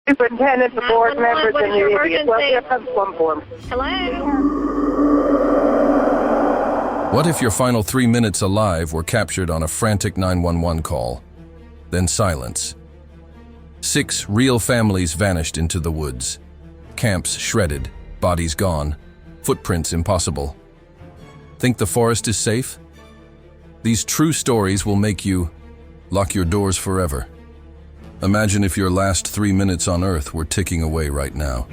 Superintendent, the board members, what and is your the idiot. Well, here comes one form. Hello? What if your final 3 minutes alive were captured on a frantic 911 call? Then silence. 6 real families vanished into the woods. Camps shredded, bodies gone, footprints impossible. Think the forest is safe? These true stories will make you lock your doors forever. Imagine if your last 3 minutes on Earth were ticking away right now.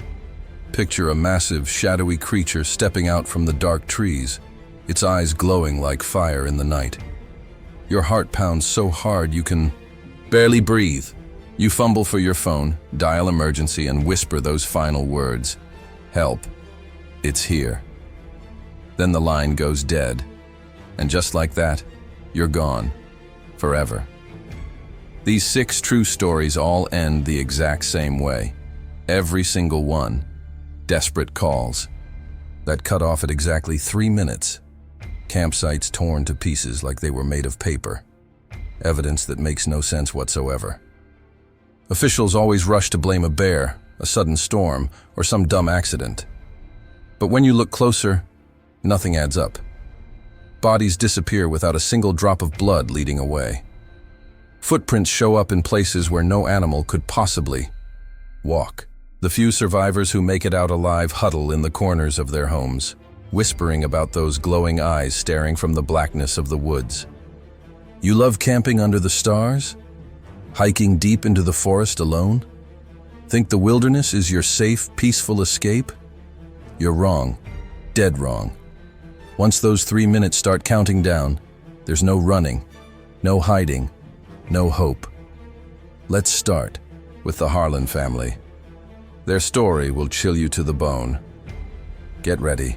Picture a massive, shadowy creature stepping out from the dark trees, its eyes glowing like fire in the night. Your heart pounds so hard you can barely breathe. You fumble for your phone, dial emergency, and whisper those final words. Help. It's here. Then the line goes dead. And just like that, you're gone. Forever. These 6 true stories all end the exact same way. Every single one. Desperate calls. That cut off at exactly 3 minutes. Campsites torn to pieces like they were made of paper. Evidence that makes no sense whatsoever. Officials always rush to blame a bear, a sudden storm, or some dumb accident. But when you look closer, nothing adds up. Bodies disappear without a single drop of blood leading away. Footprints show up in places where no animal could possibly walk. The few survivors who make it out alive huddle in the corners of their homes, whispering about those glowing eyes staring from the blackness of the woods. You love camping under the stars? Hiking deep into the forest alone? Think the wilderness is your safe, peaceful escape? You're wrong. Dead wrong. Once those 3 minutes start counting down, there's no running, no hiding, no hope. Let's start with the Harlan family. Their story will chill you to the bone. Get ready.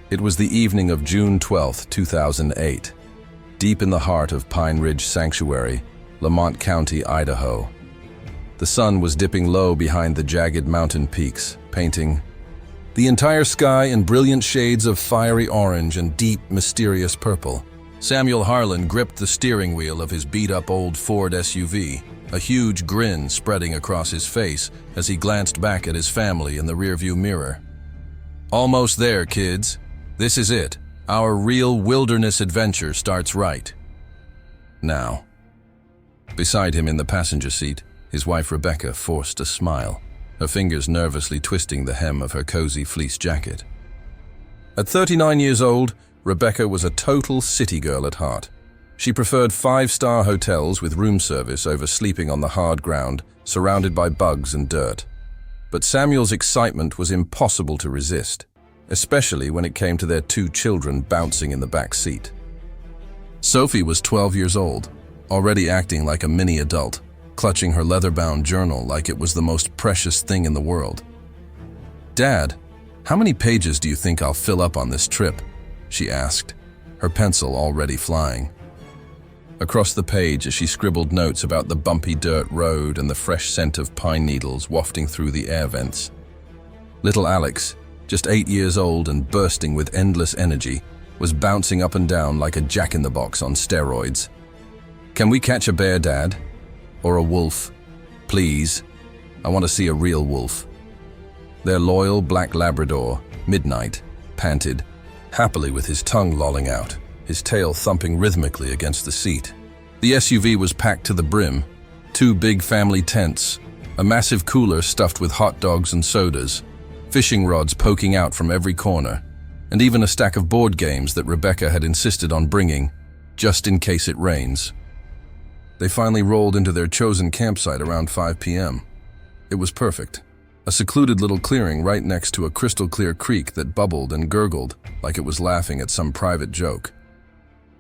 It was the evening of June 12, 2008, deep in the heart of Pine Ridge Sanctuary, Lamont County, Idaho. The sun was dipping low behind the jagged mountain peaks, painting the entire sky in brilliant shades of fiery orange and deep, mysterious purple. Samuel Harlan gripped the steering wheel of his beat-up old Ford SUV, a huge grin spreading across his face as he glanced back at his family in the rearview mirror. Almost there, kids. This is it. Our real wilderness adventure starts right now. Beside him in the passenger seat, his wife Rebecca forced a smile, her fingers nervously twisting the hem of her cozy fleece jacket. At 39 years old, Rebecca was a total city girl at heart. She preferred 5-star hotels with room service over sleeping on the hard ground, surrounded by bugs and dirt. But Samuel's excitement was impossible to resist, especially when it came to their 2 children bouncing in the back seat. Sophie was 12 years old, already acting like a mini adult, clutching her leather-bound journal like it was the most precious thing in the world. "Dad, how many pages do you think I'll fill up on this trip?" she asked, her pencil already flying. Across the page as she scribbled notes about the bumpy dirt road and the fresh scent of pine needles wafting through the air vents. Little Alex, just 8 years old and bursting with endless energy, was bouncing up and down like a jack-in-the-box on steroids. "Can we catch a bear, Dad? Or a wolf? Please. I want to see a real wolf." Their loyal black Labrador, Midnight, panted, happily with his tongue lolling out, his tail thumping rhythmically against the seat. The SUV was packed to the brim, 2 big family tents, a massive cooler stuffed with hot dogs and sodas, fishing rods poking out from every corner, and even a stack of board games that Rebecca had insisted on bringing, just in case it rains. They finally rolled into their chosen campsite around 5 p.m. It was perfect. A secluded little clearing right next to a crystal-clear creek that bubbled and gurgled like it was laughing at some private joke.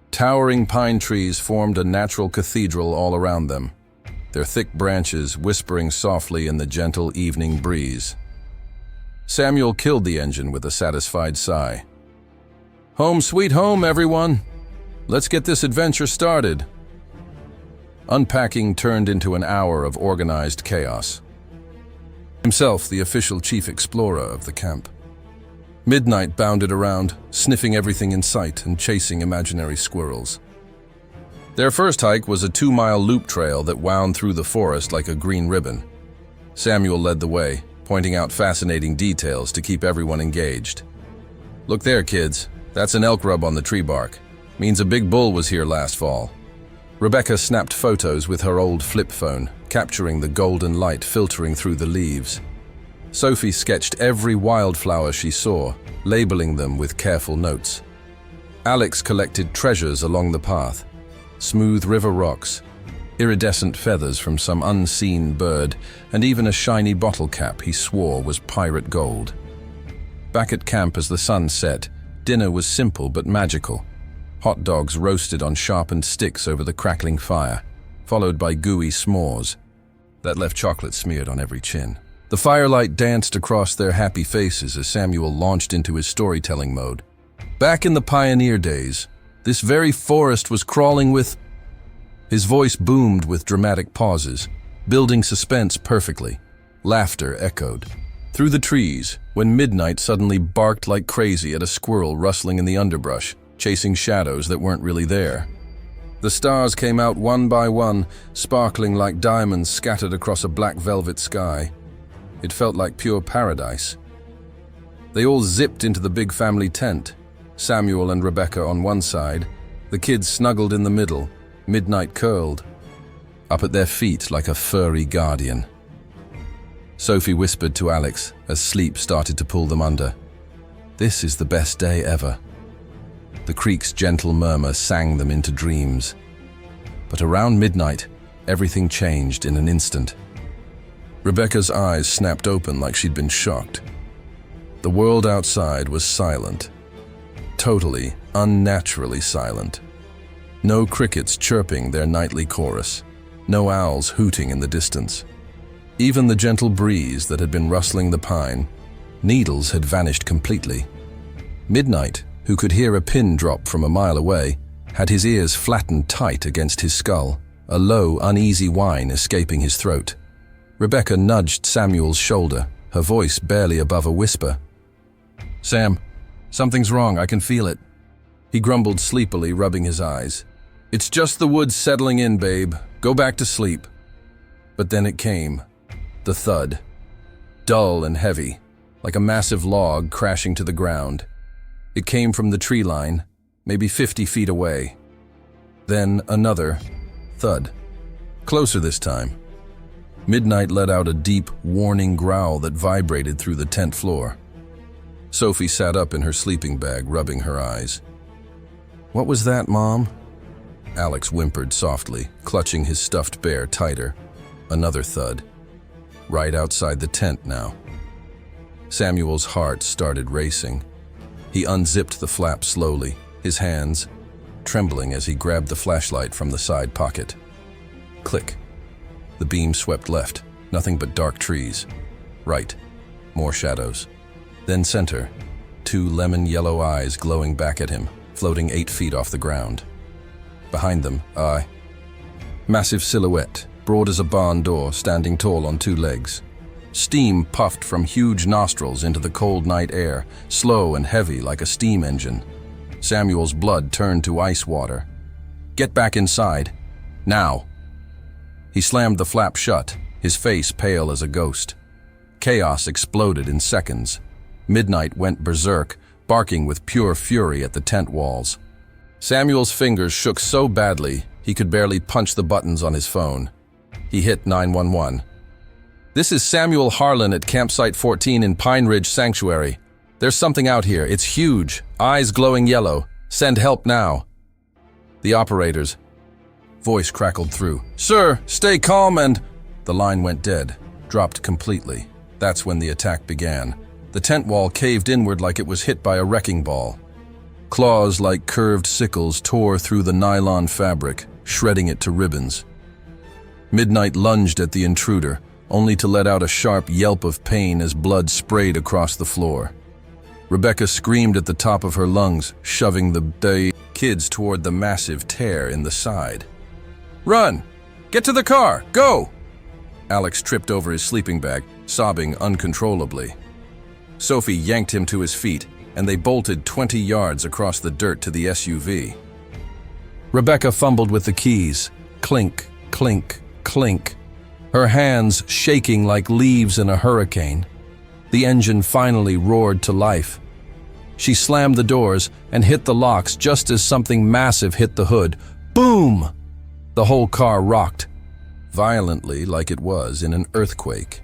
Towering pine trees formed a natural cathedral all around them, their thick branches whispering softly in the gentle evening breeze. Samuel killed the engine with a satisfied sigh. "Home sweet home, everyone! Let's get this adventure started." Unpacking turned into an hour of organized chaos. Himself the official chief explorer of the camp. Midnight bounded around, sniffing everything in sight and chasing imaginary squirrels. Their first hike was a 2-mile loop trail that wound through the forest like a green ribbon. Samuel led the way, pointing out fascinating details to keep everyone engaged. "Look there, kids. That's an elk rub on the tree bark. Means a big bull was here last fall." Rebecca snapped photos with her old flip phone, capturing the golden light filtering through the leaves. Sophie sketched every wildflower she saw, labeling them with careful notes. Alex collected treasures along the path: smooth river rocks, iridescent feathers from some unseen bird, and even a shiny bottle cap he swore was pirate gold. Back at camp as the sun set, dinner was simple but magical. Hot dogs roasted on sharpened sticks over the crackling fire, followed by gooey s'mores that left chocolate smeared on every chin. The firelight danced across their happy faces as Samuel launched into his storytelling mode. "Back in the pioneer days, this very forest was crawling with..." His voice boomed with dramatic pauses, building suspense perfectly. Laughter echoed through the trees when Midnight suddenly barked like crazy at a squirrel rustling in the underbrush, chasing shadows that weren't really there. The stars came out one by one, sparkling like diamonds scattered across a black velvet sky. It felt like pure paradise. They all zipped into the big family tent, Samuel and Rebecca on one side, the kids snuggled in the middle, Midnight curled up at their feet like a furry guardian. Sophie whispered to Alex as sleep started to pull them under. "This is the best day ever." The creek's gentle murmur sang them into dreams. But around midnight, everything changed in an instant. Rebecca's eyes snapped open like she'd been shocked. The world outside was silent. Totally, unnaturally silent. No crickets chirping their nightly chorus. No owls hooting in the distance. Even the gentle breeze that had been rustling the pine, needles had vanished completely. Midnight, who could hear a pin drop from a mile away, had his ears flattened tight against his skull, a low, uneasy whine escaping his throat. Rebecca nudged Samuel's shoulder, her voice barely above a whisper. "Sam, something's wrong, I can feel it." He grumbled sleepily, rubbing his eyes. "It's just the woods settling in, babe. Go back to sleep." But then it came. The thud. Dull and heavy, like a massive log crashing to the ground. It came from the tree line, maybe 50 feet away. Then another thud. Closer this time. Midnight let out a deep, warning growl that vibrated through the tent floor. Sophie sat up in her sleeping bag, rubbing her eyes. "What was that, Mom?" Alex whimpered softly, clutching his stuffed bear tighter. Another thud. Right outside the tent now. Samuel's heart started racing. He unzipped the flap slowly, his hands trembling as he grabbed the flashlight from the side pocket. Click. The beam swept left, nothing but dark trees. Right, more shadows. Then center, two lemon-yellow eyes glowing back at him, floating 8 feet off the ground. Behind them, massive silhouette, broad as a barn door, standing tall on 2 legs. Steam puffed from huge nostrils into the cold night air, slow and heavy like a steam engine. Samuel's blood turned to ice water. "Get back inside. Now." He slammed the flap shut, his face pale as a ghost. Chaos exploded in seconds. Midnight went berserk, barking with pure fury at the tent walls. Samuel's fingers shook so badly he could barely punch the buttons on his phone. He hit 911. "This is Samuel Harlan at Campsite 14 in Pine Ridge Sanctuary. There's something out here. It's huge, eyes glowing yellow. Send help now." The operator's voice crackled through. "Sir, stay calm and..." The line went dead, dropped completely. That's when the attack began. The tent wall caved inward like it was hit by a wrecking ball. Claws like curved sickles tore through the nylon fabric, shredding it to ribbons. Midnight lunged at the intruder, only to let out a sharp yelp of pain as blood sprayed across the floor. Rebecca screamed at the top of her lungs, shoving the kids toward the massive tear in the side. "Run! Get to the car! Go!" Alex tripped over his sleeping bag, sobbing uncontrollably. Sophie yanked him to his feet, and they bolted 20 yards across the dirt to the SUV. Rebecca fumbled with the keys. Clink, clink, clink. her hands shaking like leaves in a hurricane. The engine finally roared to life. She slammed the doors and hit the locks just as something massive hit the hood. Boom! The whole car rocked, violently like it was in an earthquake.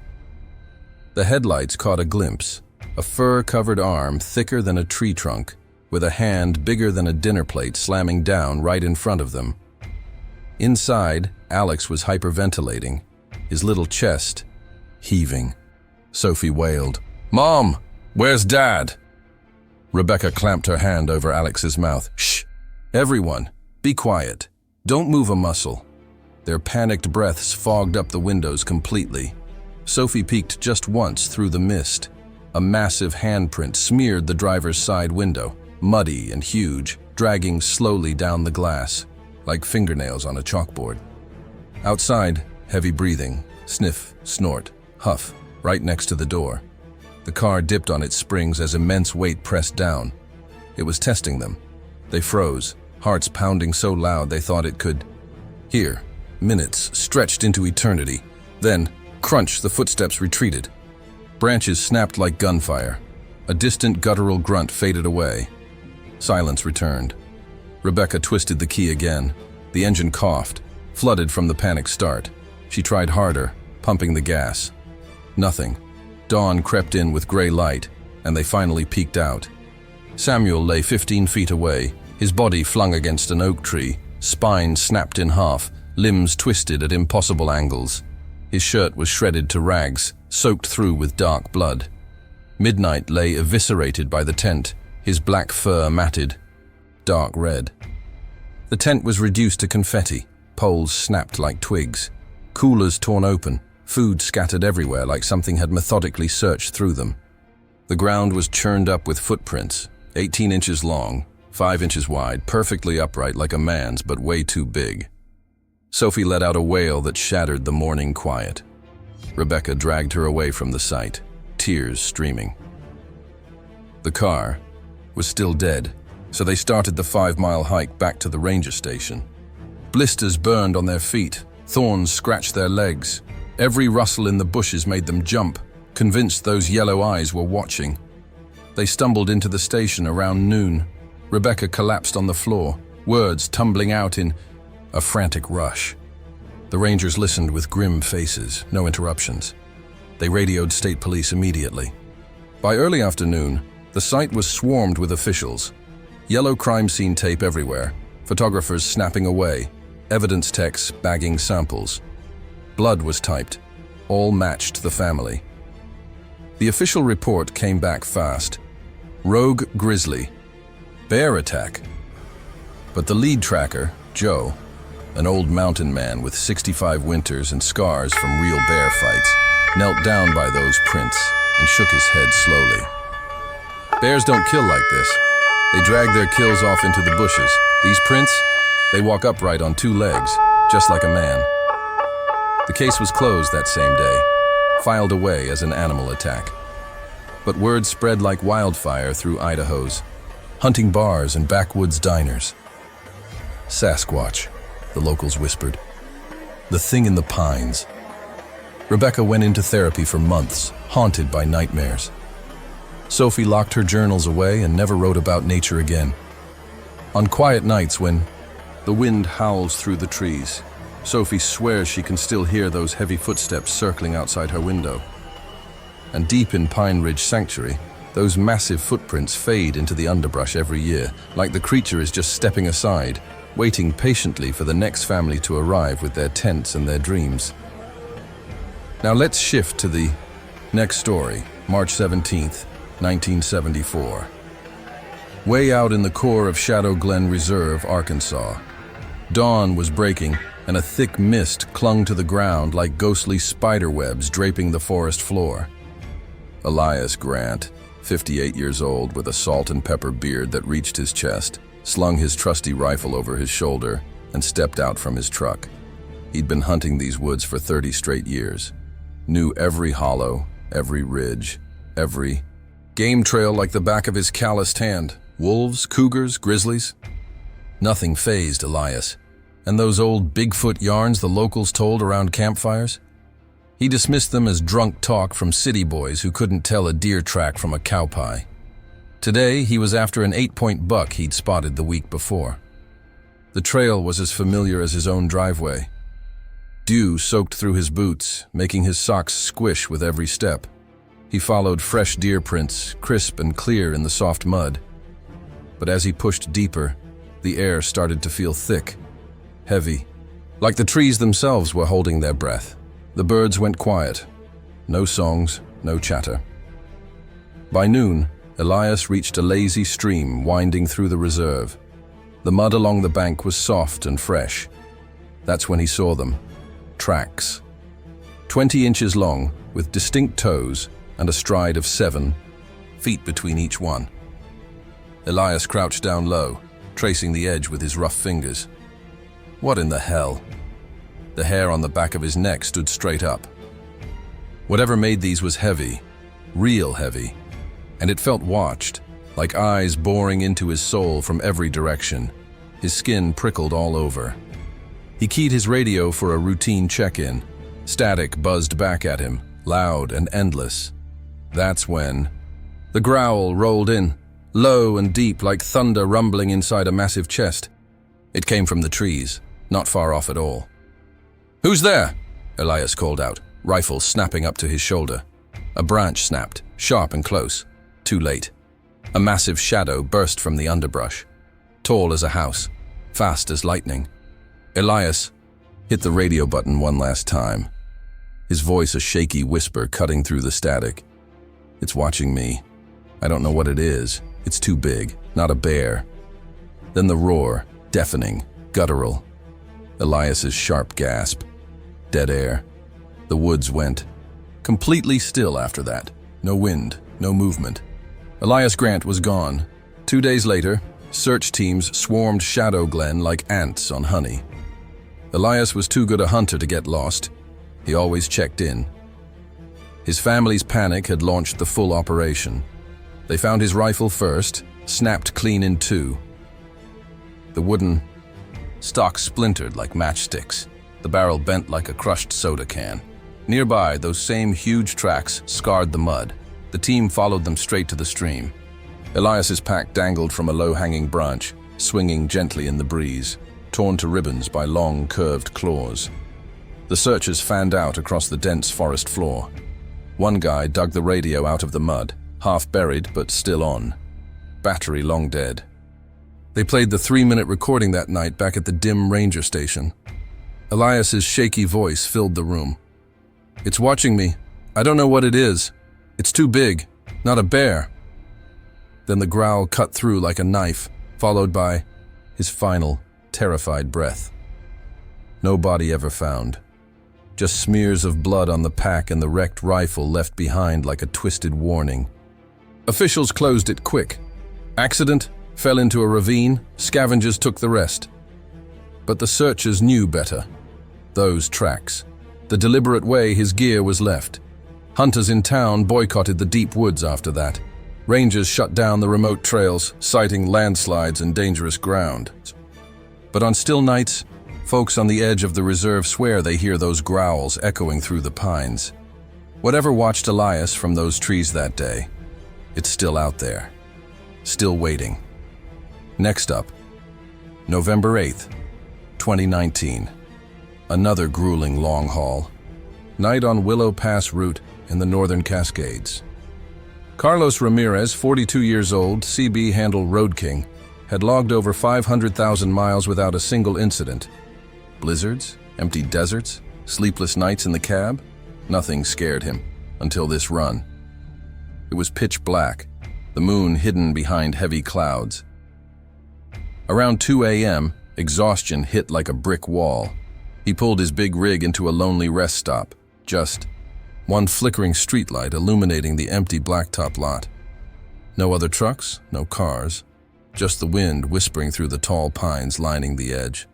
The headlights caught a glimpse, a fur-covered arm thicker than a tree trunk, with a hand bigger than a dinner plate slamming down right in front of them. Inside, Alex was hyperventilating, his little chest heaving. Sophie wailed, "Mom, where's Dad?" Rebecca clamped her hand over Alex's mouth. "Shh! Everyone, be quiet. Don't move a muscle." Their panicked breaths fogged up the windows completely. Sophie peeked just once through the mist. A massive handprint smeared the driver's side window, muddy and huge, dragging slowly down the glass, like fingernails on a chalkboard. Outside, heavy breathing, sniff, snort, huff, right next to the door. The car dipped on its springs as immense weight pressed down. It was testing them. They froze, hearts pounding so loud they thought it could. Here, minutes stretched into eternity. Then, crunch, the footsteps retreated. Branches snapped like gunfire. A distant guttural grunt faded away. Silence returned. Rebecca twisted the key again. The engine coughed, flooded from the panic start. She tried harder, pumping the gas. Nothing. Dawn crept in with gray light, and they finally peeked out. Samuel lay 15 feet away, his body flung against an oak tree, spine snapped in half, limbs twisted at impossible angles. His shirt was shredded to rags, soaked through with dark blood. Midnight lay eviscerated by the tent, his black fur matted, dark red. The tent was reduced to confetti, poles snapped like twigs, coolers torn open, food scattered everywhere like something had methodically searched through them. The ground was churned up with footprints, 18 inches long, 5 inches wide, perfectly upright like a man's, but way too big. Sophie let out a wail that shattered the morning quiet. Rebecca dragged her away from the site, tears streaming. The car was still dead, so they started the 5-mile hike back to the ranger station. Blisters burned on their feet, thorns scratched their legs. Every rustle in the bushes made them jump, convinced those yellow eyes were watching. They stumbled into the station around noon. Rebecca collapsed on the floor, words tumbling out in a frantic rush. The Rangers listened with grim faces, no interruptions. They radioed state police immediately. By early afternoon, the site was swarmed with officials. Yellow crime scene tape everywhere, photographers snapping away, evidence techs bagging samples. Blood was typed. All matched the family. The official report came back fast. Rogue grizzly. Bear attack. But the lead tracker, Joe, an old mountain man with 65 winters and scars from real bear fights, knelt down by those prints and shook his head slowly. Bears don't kill like this. They drag their kills off into the bushes. These prints, they walk upright on 2 legs, just like a man. The case was closed that same day, filed away as an animal attack. But word spread like wildfire through Idaho's hunting bars and backwoods diners. Sasquatch, the locals whispered. The thing in the pines. Rebecca went into therapy for months, haunted by nightmares. Sophie locked her journals away and never wrote about nature again. On quiet nights when the wind howls through the trees, Sophie swears she can still hear those heavy footsteps circling outside her window. And deep in Pine Ridge Sanctuary, those massive footprints fade into the underbrush every year, like the creature is just stepping aside, waiting patiently for the next family to arrive with their tents and their dreams. Now let's shift to the next story, March 17th, 1974. Way out in the core of Shadow Glen Reserve, Arkansas, dawn was breaking and a thick mist clung to the ground like ghostly spider webs draping the forest floor. Elias Grant, 58 years old with a salt and pepper beard that reached his chest, slung his trusty rifle over his shoulder and stepped out from his truck. He'd been hunting these woods for 30 straight years, knew every hollow, every ridge, every game trail like the back of his calloused hand. Wolves, cougars, grizzlies. Nothing fazed Elias. And those old Bigfoot yarns the locals told around campfires? He dismissed them as drunk talk from city boys who couldn't tell a deer track from a cow pie. Today, he was after an 8-point buck he'd spotted the week before. The trail was as familiar as his own driveway. Dew soaked through his boots, making his socks squish with every step. He followed fresh deer prints, crisp and clear in the soft mud. But as he pushed deeper, the air started to feel thick, heavy, like the trees themselves were holding their breath. The birds went quiet. No songs, no chatter. By noon, Elias reached a lazy stream winding through the reserve. The mud along the bank was soft and fresh. That's when he saw them. Tracks. 20 inches long, with distinct toes and a stride of 7 feet between each one. Elias crouched down low, tracing the edge with his rough fingers. What in the hell? The hair on the back of his neck stood straight up. Whatever made these was heavy, real heavy, and it felt watched, like eyes boring into his soul from every direction. His skin prickled all over. He keyed his radio for a routine check-in. Static buzzed back at him, loud and endless. That's when the growl rolled in, low and deep like thunder rumbling inside a massive chest. It came from the trees, not far off at all. "Who's there?" Elias called out, rifle snapping up to his shoulder. A branch snapped, sharp and close. Too late. A massive shadow burst from the underbrush. Tall as a house, fast as lightning. Elias hit the radio button one last time, his voice a shaky whisper cutting through the static. "It's watching me. I don't know what it is. It's too big, not a bear." Then the roar, deafening, guttural. Elias's sharp gasp. Dead air. The woods went completely still after that. No wind, no movement. Elias Grant was gone. 2 days later, search teams swarmed Shadow Glen like ants on honey. Elias was too good a hunter to get lost. He always checked in. His family's panic had launched the full operation. They found his rifle first, snapped clean in two. The wooden stock splintered like matchsticks. The barrel bent like a crushed soda can. Nearby, those same huge tracks scarred the mud. The team followed them straight to the stream. Elias's pack dangled from a low-hanging branch, swinging gently in the breeze, torn to ribbons by long, curved claws. The searchers fanned out across the dense forest floor. One guy dug the radio out of the mud, half buried but still on. Battery long dead. They played the 3-minute recording that night back at the dim ranger station. Elias's shaky voice filled the room. "It's watching me. I don't know what it is. It's too big. Not a bear." Then the growl cut through like a knife, followed by his final, terrified breath. No body ever found. Just smears of blood on the pack and the wrecked rifle left behind like a twisted warning. Officials closed it quick. Accident, fell into a ravine, scavengers took the rest. But the searchers knew better. Those tracks. The deliberate way his gear was left. Hunters in town boycotted the deep woods after that. Rangers shut down the remote trails, citing landslides and dangerous ground. But on still nights, folks on the edge of the reserve swear they hear those growls echoing through the pines. Whatever watched Elias from those trees that day, it's still out there. Still waiting. Next up, November 8th, 2019. Another grueling long haul. Night on Willow Pass route in the northern Cascades. Carlos Ramirez, 42 years old, CB handle Road King, had logged over 500,000 miles without a single incident. Blizzards, empty deserts, sleepless nights in the cab, nothing scared him until this run. It was pitch black, the moon hidden behind heavy clouds. Around 2 a.m., exhaustion hit like a brick wall. He pulled his big rig into a lonely rest stop, just one flickering streetlight illuminating the empty blacktop lot. No other trucks, no cars, just the wind whispering through the tall pines lining the edge.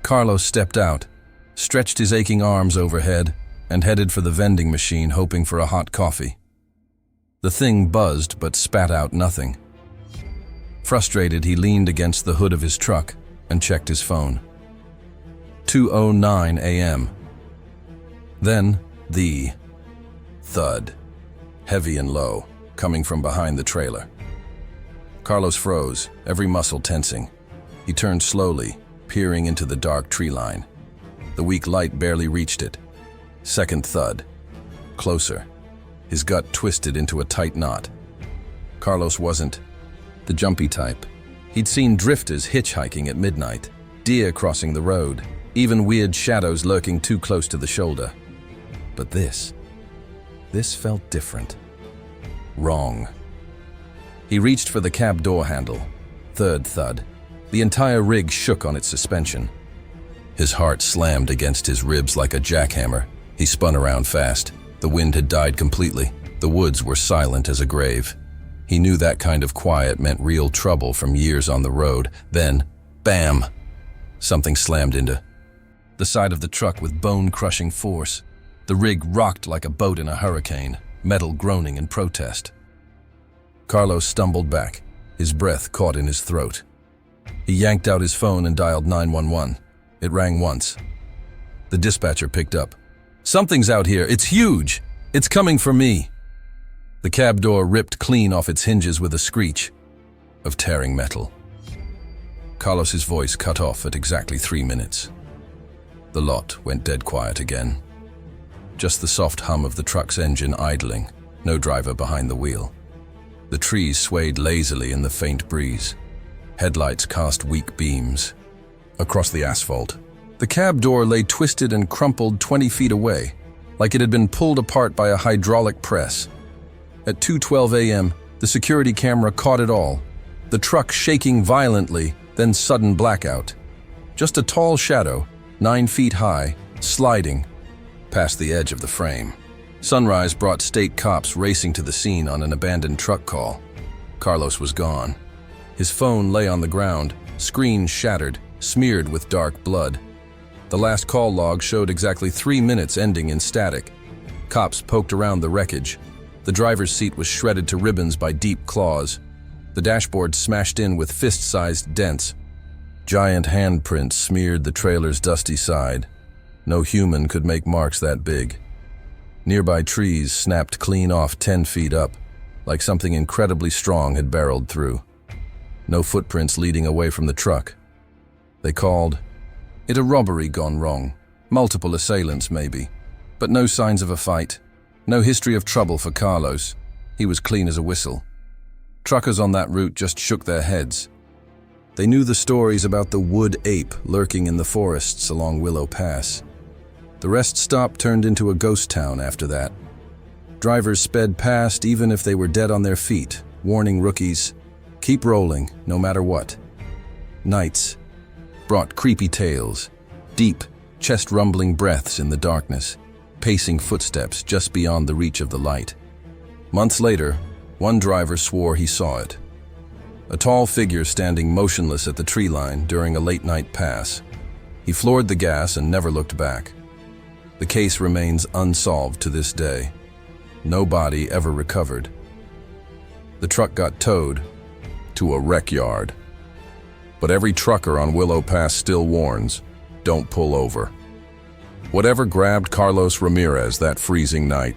Carlos stepped out, stretched his aching arms overhead, and headed for the vending machine hoping for a hot coffee. The thing buzzed but spat out nothing. Frustrated, he leaned against the hood of his truck and checked his phone. 2:09 a.m. Then, The thud, heavy and low, coming from behind the trailer. Carlos froze, every muscle tensing. He turned slowly, peering into the dark tree line. The weak light barely reached it. Second thud. Closer. His gut twisted into a tight knot. Carlos wasn't the jumpy type. He'd seen drifters hitchhiking at midnight, deer crossing the road, even weird shadows lurking too close to the shoulder. But this felt different. Wrong. He reached for the cab door handle. Third thud. The entire rig shook on its suspension. His heart slammed against his ribs like a jackhammer. He spun around fast. The wind had died completely. The woods were silent as a grave. He knew that kind of quiet meant real trouble from years on the road. Then, bam! Something slammed into the side of the truck with bone-crushing force. The rig rocked like a boat in a hurricane, metal groaning in protest. Carlos stumbled back, his breath caught in his throat. He yanked out his phone and dialed 911. It rang once. The dispatcher picked up. "Something's out here. It's huge. It's coming for me." The cab door ripped clean off its hinges with a screech of tearing metal. Carlos's voice cut off at exactly 3 minutes. The lot went dead quiet again. Just the soft hum of the truck's engine idling, no driver behind the wheel. The trees swayed lazily in the faint breeze. Headlights cast weak beams across the asphalt. The cab door lay twisted and crumpled 20 feet away, like it had been pulled apart by a hydraulic press. At 2:12 a.m., the security camera caught it all. The truck shaking violently, then sudden blackout. Just a tall shadow, 9 feet high, sliding past the edge of the frame. Sunrise brought state cops racing to the scene on an abandoned truck call. Carlos was gone. His phone lay on the ground, screen shattered, smeared with dark blood. The last call log showed exactly 3 minutes ending in static. Cops poked around the wreckage. The driver's seat was shredded to ribbons by deep claws. The dashboard smashed in with fist-sized dents. Giant handprints smeared the trailer's dusty side. No human could make marks that big. Nearby trees snapped clean off 10 feet up, like something incredibly strong had barreled through. No footprints leading away from the truck. They called it a robbery gone wrong. Multiple assailants, maybe. But no signs of a fight. No history of trouble for Carlos. He was clean as a whistle. Truckers on that route just shook their heads. They knew the stories about the wood ape lurking in the forests along Willow Pass. The rest stop turned into a ghost town after that. Drivers sped past even if they were dead on their feet, warning rookies, keep rolling, no matter what. Nights brought creepy tales, deep, chest-rumbling breaths in the darkness, pacing footsteps just beyond the reach of the light. Months later, one driver swore he saw it. A tall figure standing motionless at the tree line during a late-night pass. He floored the gas and never looked back. The case remains unsolved to this day. No body ever recovered. The truck got towed to a wreck yard. But every trucker on Willow Pass still warns, don't pull over. Whatever grabbed Carlos Ramirez that freezing night,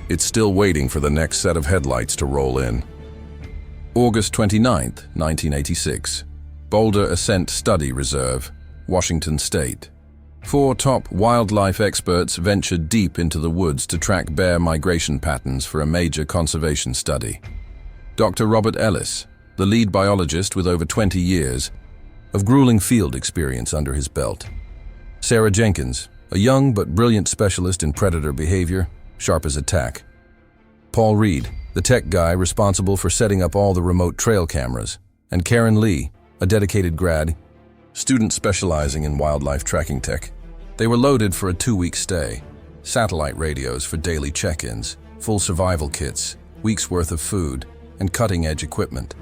it's still waiting for the next set of headlights to roll in. August 29, 1986. Boulder Ascent Study Reserve, Washington State. 4 top wildlife experts ventured deep into the woods to track bear migration patterns for a major conservation study. Dr. Robert Ellis, the lead biologist with over 20 years of grueling field experience under his belt. Sarah Jenkins, a young but brilliant specialist in predator behavior, sharp as a tack. Paul Reed, the tech guy responsible for setting up all the remote trail cameras. And Karen Lee, a dedicated grad, student specializing in wildlife tracking tech. They were loaded for a 2-week stay. Satellite radios for daily check-ins, full survival kits, weeks' worth of food, and cutting-edge equipment.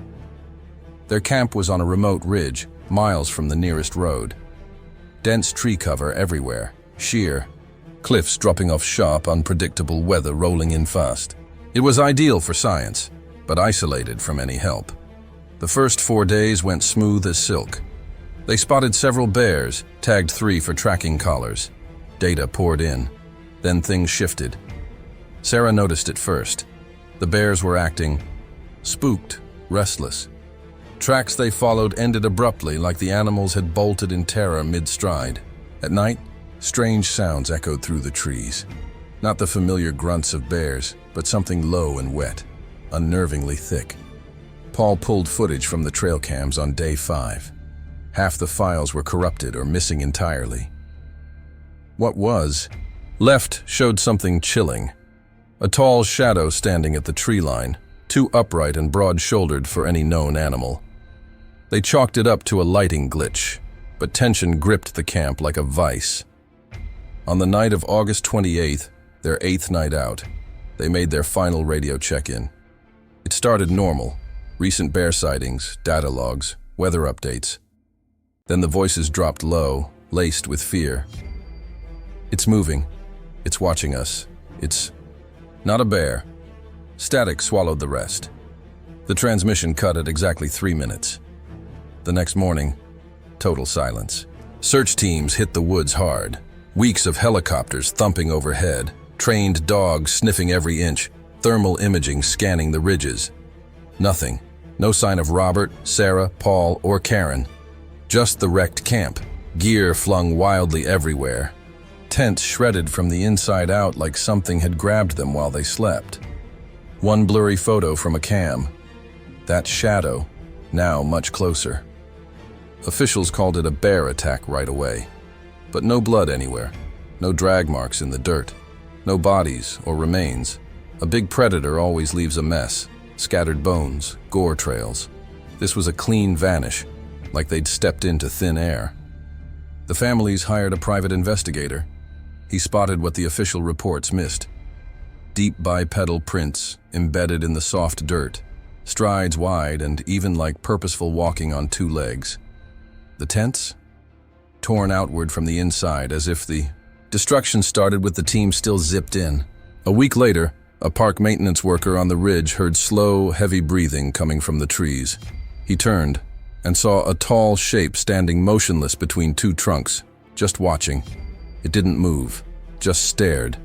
Their camp was on a remote ridge, miles from the nearest road. Dense tree cover everywhere, sheer, cliffs dropping off sharp, unpredictable weather rolling in fast. It was ideal for science, but isolated from any help. The first 4 days went smooth as silk. They spotted several bears, tagged 3 for tracking collars. Data poured in. Then things shifted. Sarah noticed it first. The bears were acting spooked, restless. Tracks they followed ended abruptly, like the animals had bolted in terror mid-stride. At night, strange sounds echoed through the trees. Not the familiar grunts of bears, but something low and wet, unnervingly thick. Paul pulled footage from the trail cams on day 5. Half the files were corrupted or missing entirely. What was left showed something chilling. A tall shadow standing at the tree line, too upright and broad-shouldered for any known animal. They chalked it up to a lighting glitch, but tension gripped the camp like a vice. On the night of August 28th, their 8th night out, they made their final radio check-in. It started normal, recent bear sightings, data logs, weather updates. Then the voices dropped low, laced with fear. It's moving. It's watching us. It's not a bear. Static swallowed the rest. The transmission cut at exactly 3 minutes. The next morning, total silence. Search teams hit the woods hard. Weeks of helicopters thumping overhead, trained dogs sniffing every inch, thermal imaging scanning the ridges. Nothing. No sign of Robert, Sarah, Paul, or Karen. Just the wrecked camp, gear flung wildly everywhere. Tents shredded from the inside out like something had grabbed them while they slept. One blurry photo from a cam. That shadow, now much closer. Officials called it a bear attack right away. But no blood anywhere. No drag marks in the dirt. No bodies or remains. A big predator always leaves a mess. Scattered bones, gore trails. This was a clean vanish, like they'd stepped into thin air. The families hired a private investigator. He spotted what the official reports missed. Deep bipedal prints embedded in the soft dirt, strides wide and even like purposeful walking on 2 legs. The tents? Torn outward from the inside as if the destruction started with the team still zipped in. A week later, a park maintenance worker on the ridge heard slow, heavy breathing coming from the trees. He turned and saw a tall shape standing motionless between 2 trunks, just watching. It didn't move, just stared.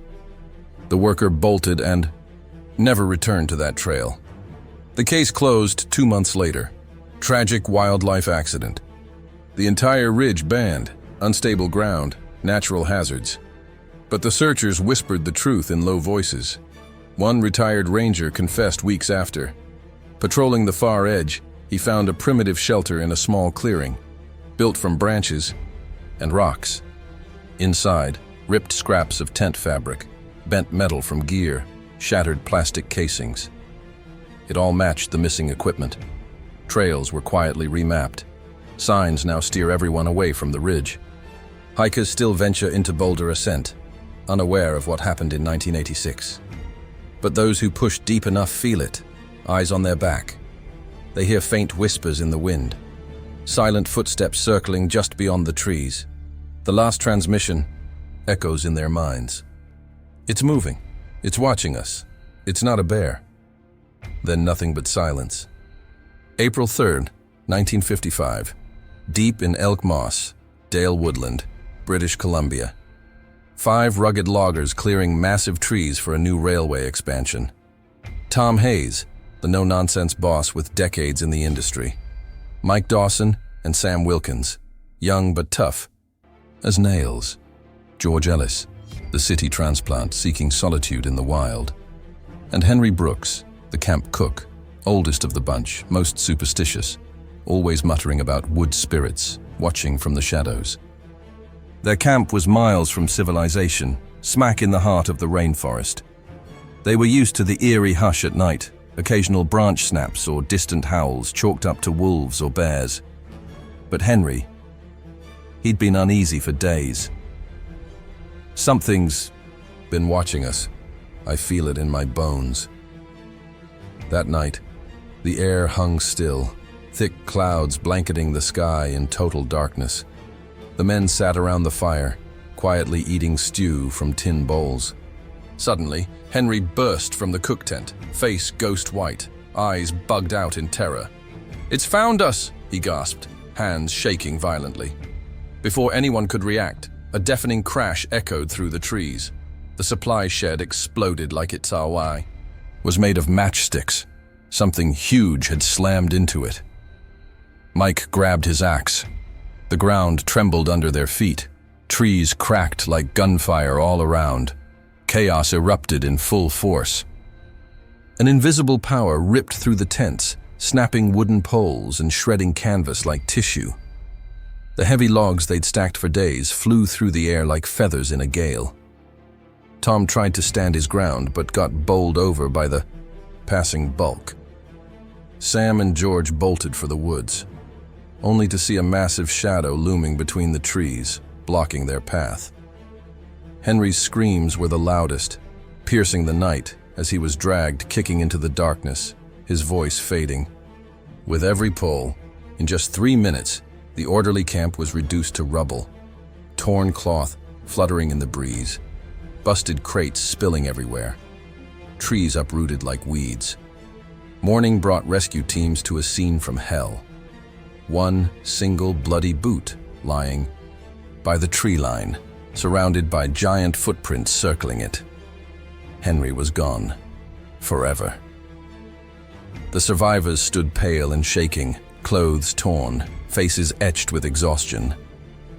The worker bolted and never returned to that trail. The case closed 2 months later. Tragic wildlife accident. The entire ridge banned, unstable ground, natural hazards. But the searchers whispered the truth in low voices. One retired ranger confessed weeks after. Patrolling the far edge, he found a primitive shelter in a small clearing, built from branches and rocks. Inside, ripped scraps of tent fabric, bent metal from gear, shattered plastic casings. It all matched the missing equipment. Trails were quietly remapped. Signs now steer everyone away from the ridge. Hikers still venture into boulder ascent, unaware of what happened in 1986. But those who push deep enough feel it, eyes on their back. They hear faint whispers in the wind, silent footsteps circling just beyond the trees. The last transmission echoes in their minds. It's moving. It's watching us. It's not a bear. Then nothing but silence. April 3rd, 1955. Deep in Elk Moss, Dale Woodland, British Columbia. 5 rugged loggers clearing massive trees for a new railway expansion. Tom Hayes, the no-nonsense boss with decades in the industry. Mike Dawson and Sam Wilkins, young but tough as nails. George Ellis, the city transplant seeking solitude in the wild. And Henry Brooks, the camp cook, oldest of the bunch, most superstitious, always muttering about wood spirits, watching from the shadows. Their camp was miles from civilization, smack in the heart of the rainforest. They were used to the eerie hush at night, occasional branch snaps or distant howls chalked up to wolves or bears. But Henry, he'd been uneasy for days. Something's been watching us. I feel it in my bones. That night, the air hung still, thick clouds blanketing the sky in total darkness. The men sat around the fire, quietly eating stew from tin bowls. Suddenly, Henry burst from the cook tent, face ghost white, eyes bugged out in terror. "It's found us!" he gasped, hands shaking violently. Before anyone could react, a deafening crash echoed through the trees. The supply shed exploded like its awai. Was made of matchsticks. Something huge had slammed into it. Mike grabbed his axe. The ground trembled under their feet. Trees cracked like gunfire all around. Chaos erupted in full force. An invisible power ripped through the tents, snapping wooden poles and shredding canvas like tissue. The heavy logs they'd stacked for days flew through the air like feathers in a gale. Tom tried to stand his ground, but got bowled over by the passing bulk. Sam and George bolted for the woods, only to see a massive shadow looming between the trees, blocking their path. Henry's screams were the loudest, piercing the night as he was dragged kicking into the darkness, his voice fading. With every pull, in just 3 minutes, the orderly camp was reduced to rubble. Torn cloth fluttering in the breeze, busted crates spilling everywhere, trees uprooted like weeds. Morning brought rescue teams to a scene from hell. One single bloody boot lying by the tree line, surrounded by giant footprints circling it. Henry was gone, forever. The survivors stood pale and shaking, clothes torn, faces etched with exhaustion.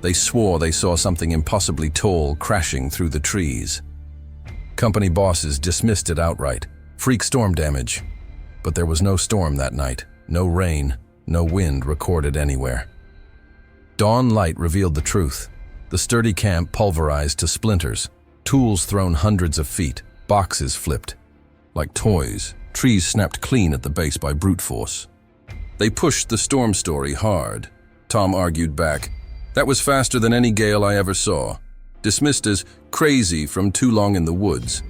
They swore they saw something impossibly tall crashing through the trees. Company bosses dismissed it outright. Freak storm damage. But there was no storm that night, no rain, no wind recorded anywhere. Dawn light revealed the truth. The sturdy camp pulverized to splinters, tools thrown hundreds of feet, boxes flipped. Like toys, trees snapped clean at the base by brute force. They pushed the storm story hard. Tom argued back. That was faster than any gale I ever saw. Dismissed as crazy from too long in the woods.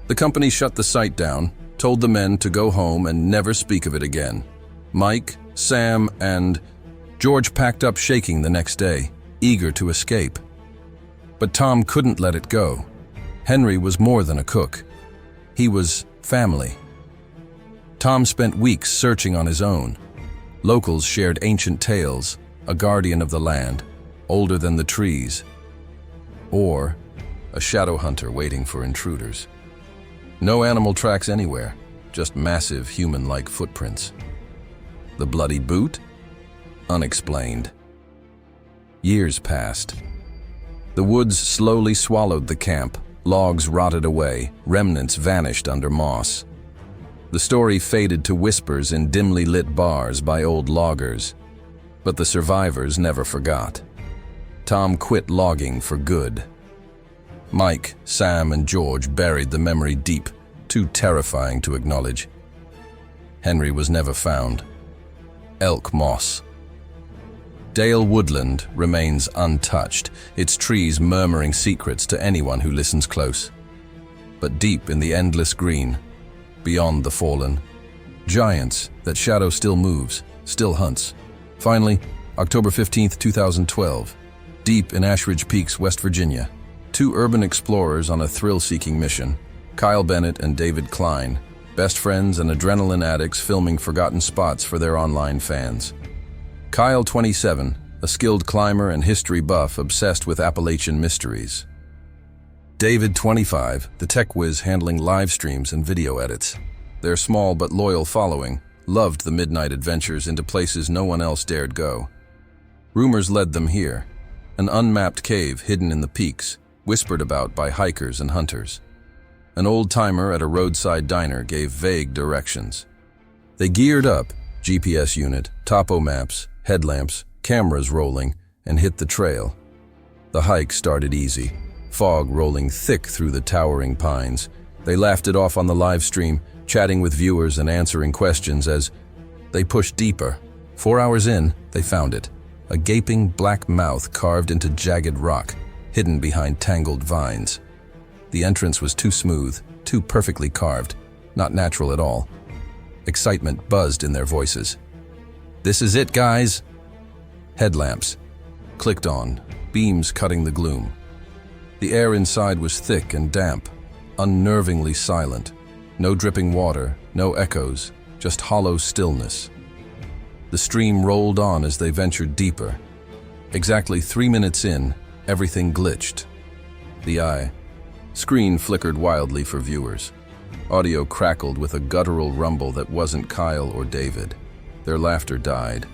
The company shut the site down, told the men to go home and never speak of it again. Mike, Sam, and George packed up shaking the next day, eager to escape. But Tom couldn't let it go. Henry was more than a cook. He was family. Tom spent weeks searching on his own. Locals shared ancient tales, a guardian of the land, older than the trees, or a shadow hunter waiting for intruders. No animal tracks anywhere, just massive human-like footprints. The bloody boot? Unexplained. Years passed. The woods slowly swallowed the camp. Logs rotted away, remnants vanished under moss. The story faded to whispers in dimly lit bars by old loggers. But the survivors never forgot. Tom quit logging for good. Mike, Sam, and George buried the memory deep, too terrifying to acknowledge. Henry was never found. Elk moss. Dale woodland remains untouched, its trees murmuring secrets to anyone who listens close. But deep in the endless green, beyond the fallen, giants that shadow still moves, still hunts. Finally, October 15th, 2012, deep in Ashridge Peaks, West Virginia, 2 urban explorers on a thrill-seeking mission, Kyle Bennett and David Klein, best friends and adrenaline addicts filming forgotten spots for their online fans. Kyle, 27, a skilled climber and history buff obsessed with Appalachian mysteries. David, 25, the tech whiz handling live streams and video edits. Their small but loyal following loved the midnight adventures into places no one else dared go. Rumors led them here, an unmapped cave hidden in the peaks, whispered about by hikers and hunters. An old-timer at a roadside diner gave vague directions. They geared up, GPS unit, topo maps, headlamps, cameras rolling, and hit the trail. The hike started easy, fog rolling thick through the towering pines. They laughed it off on the live stream, chatting with viewers and answering questions as they pushed deeper. 4 hours in, they found it. A gaping black mouth carved into jagged rock, hidden behind tangled vines. The entrance was too smooth, too perfectly carved, not natural at all. Excitement buzzed in their voices. "This is it, guys!" Headlamps clicked on, beams cutting the gloom. The air inside was thick and damp, unnervingly silent. No dripping water, no echoes, just hollow stillness. The stream rolled on as they ventured deeper. Exactly 3 minutes in, everything glitched. The eye Screen flickered wildly for viewers. Audio crackled with a guttural rumble that wasn't Kyle or David. Their laughter died.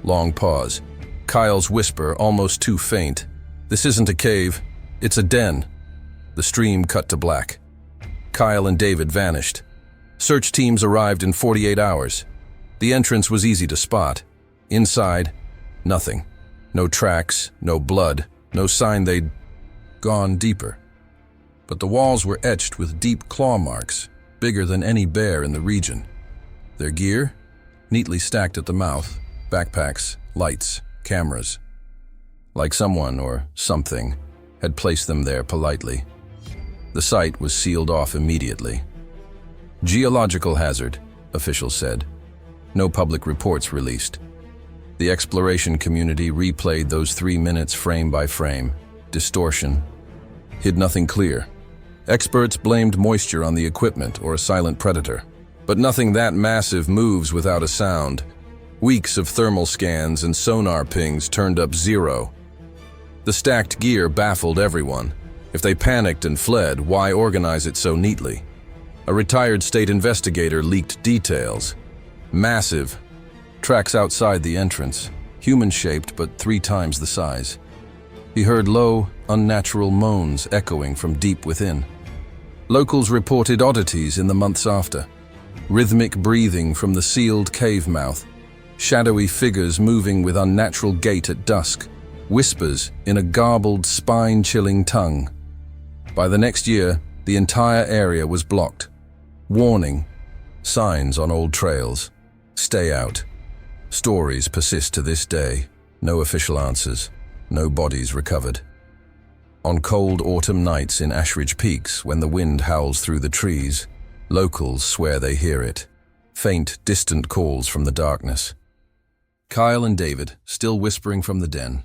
Long pause. Kyle's whisper, almost too faint. "This isn't a cave. It's a den." The stream cut to black. Kyle and David vanished. Search teams arrived in 48 hours. The entrance was easy to spot. Inside, nothing. No tracks, no blood, no sign they'd gone deeper. But the walls were etched with deep claw marks, bigger than any bear in the region. Their gear? Neatly stacked at the mouth, backpacks, lights, cameras. Like someone or something had placed them there politely. The site was sealed off immediately. Geological hazard, officials said. No public reports released. The exploration community replayed those 3 minutes frame by frame. Distortion. Hid nothing clear. Experts blamed moisture on the equipment or a silent predator. But nothing that massive moves without a sound. Weeks of thermal scans and sonar pings turned up zero. The stacked gear baffled everyone. If they panicked and fled, why organize it so neatly? A retired state investigator leaked details. Massive. Tracks outside the entrance. Human-shaped, but 3 times the size. He heard low, unnatural moans echoing from deep within. Locals reported oddities in the months after. Rhythmic breathing from the sealed cave mouth. Shadowy figures moving with unnatural gait at dusk. Whispers in a garbled, spine-chilling tongue. By the next year, the entire area was blocked. Warning. Signs on old trails. Stay out. Stories persist to this day. No official answers. No bodies recovered. On cold autumn nights in Ashridge Peaks, when the wind howls through the trees, locals swear they hear it. Faint, distant calls from the darkness. Kyle and David, still whispering from the den,